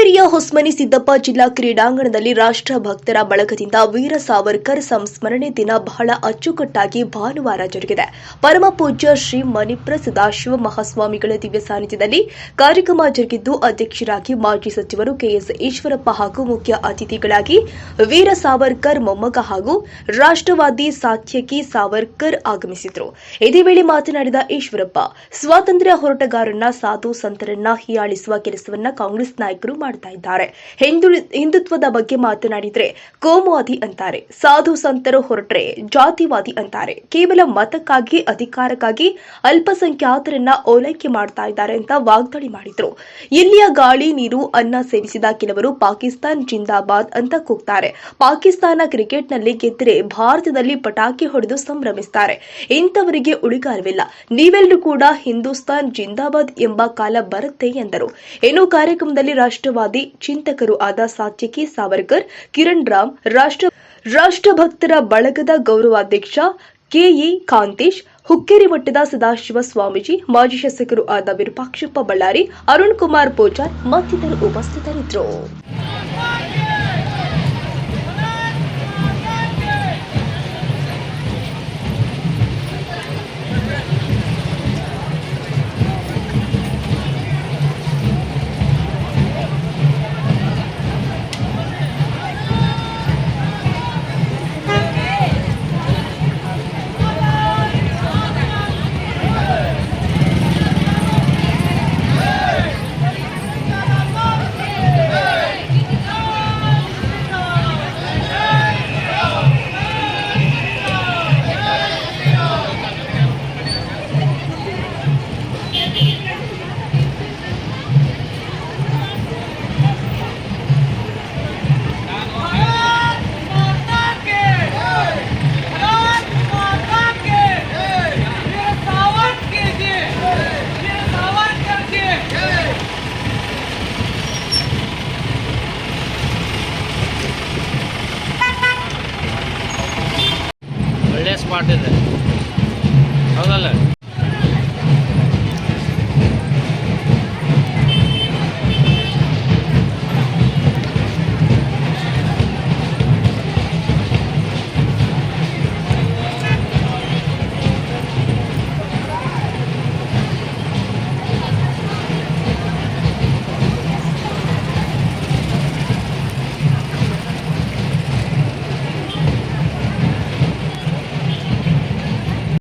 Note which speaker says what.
Speaker 1: ಹುಕ್ಕೇರಿಯ ಹೊಸ್ಮನಿ ಸಿದ್ದಪ್ಪ ಜಿಲ್ಲಾ ಕ್ರೀಡಾಂಗಣದಲ್ಲಿ ರಾಷ್ಟ್ರ ಭಕ್ತರ ಬಳಗದಿಂದ ವೀರ ಸಾವರ್ಕರ್ ಸಂಸ್ಮರಣೆ ದಿನ ಬಹಳ ಅಚ್ಚುಕಟ್ಟಾಗಿ ಭಾನುವಾರ ಜರುಗಿದೆ. ಪರಮ ಪೂಜ್ಯ ಶ್ರೀ ಮಣಿಪ್ರ ಸದಾಶಿವ ಮಹಾಸ್ವಾಮಿಗಳ ದಿವ್ಯ ಸಾನ್ನಿಧ್ಯದಲ್ಲಿ ಕಾರ್ಯಕ್ರಮ ಜರುಗಿದ್ದು, ಅಧ್ಯಕ್ಷರಾಗಿ ಮಾಜಿ ಸಚಿವರು ಕೆಎಸ್ ಈಶ್ವರಪ್ಪ ಹಾಗೂ ಮುಖ್ಯ ಅತಿಥಿಗಳಾಗಿ ವೀರ ಸಾವರ್ಕರ್ ಮೊಮ್ಮಗ ಹಾಗೂ ರಾಷ್ಟ್ರವಾದಿ ಸಾತ್ಯಕಿ ಸಾವರ್ಕರ್ ಆಗಮಿಸಿದರು. ಇದೇ ವೇಳೆ ಮಾತನಾಡಿದ ಈಶ್ವರಪ್ಪ, ಸ್ವಾತಂತ್ರ್ಯ ಹೋರಾಟಗಾರರನ್ನ ಸಾಧು ಸಂತರನ್ನ ಹೀಯಾಳಿಸುವ ಕೆಲಸವನ್ನ ಕಾಂಗ್ರೆಸ್ ನಾಯಕರು ಮಾಡ್ತಾ ಇದ್ದಾರೆ. ಹಿಂದುತ್ವದ ಬಗ್ಗೆ ಮಾತನಾಡಿದ್ರೆ ಕೋಮುವಾದಿ ಅಂತಾರೆ, ಸಾಧು ಸಂತರು ಹೊರಟ್ರೆ ಜಾತಿವಾದಿ ಅಂತಾರೆ. ಕೇವಲ ಮತಕ್ಕಾಗಿ ಅಧಿಕಾರಕ್ಕಾಗಿ ಅಲ್ಪಸಂಖ್ಯಾತರನ್ನ ಓಲೈಕೆ ಮಾಡ್ತಾ ಇದ್ದಾರೆ ಅಂತ ವಾಗ್ದಾಳಿ ಮಾಡಿದ್ರು. ಇಲ್ಲಿಯ ಗಾಳಿ ನೀರು ಅನ್ನ ಸೇವಿಸಿದ ಕೆಲವರು ಪಾಕಿಸ್ತಾನ್ ಜಿಂದಾಬಾದ್ ಅಂತ ಕೂಗ್ತಾರೆ. ಪಾಕಿಸ್ತಾನ ಕ್ರಿಕೆಟ್ನಲ್ಲಿ ಗೆದ್ದರೆ ಭಾರತದಲ್ಲಿ ಪಟಾಕಿ ಹೊಡೆದು ಸಂಭ್ರಮಿಸ್ತಾರೆ. ಇಂಥವರಿಗೆ ಉಳಿಗಾರವಿಲ್ಲ. ನೀವೆಲ್ಲರೂ ಕೂಡ ಹಿಂದೂಸ್ತಾನ್ ಜಿಂದಾಬಾದ್ ಎಂಬ ಕಾಲ ಬರುತ್ತೆ ಎಂದರು. ಇನ್ನು ಕಾರ್ಯಕ್ರಮದಲ್ಲಿ ರಾಷ್ಟ್ರವಾದಿ ಚಿಂತಕರು ಆದ ಸಾತ್ಯಕಿ ಸಾವರ್ಕರ್, ಕಿರಣ್ ರಾಮ್, ರಾಷ್ಟ್ರಭಕ್ತರ ಬಳಗದ ಗೌರವಾಧ್ಯಕ್ಷ ಕೆಇ ಕಾಂತೇಶ್, ಹುಕ್ಕೇರಿ ಮಠದ ಸದಾಶಿವ ಸ್ವಾಮೀಜಿ, ಮಾಜಿ ಶಾಸಕರು ಆದ ವಿರೂಪಾಕ್ಷಪ್ಪ ಬಳ್ಳಾರಿ, ಅರುಣ್ ಕುಮಾರ್ ಪೂಜಾರ್ ಮತ್ತಿತರರು ಉಪಸ್ಥಿತರಿದ್ದರು.
Speaker 2: ಒಳ್ಳೆ ಸ್ಪಾಟ್ ಇದೆ.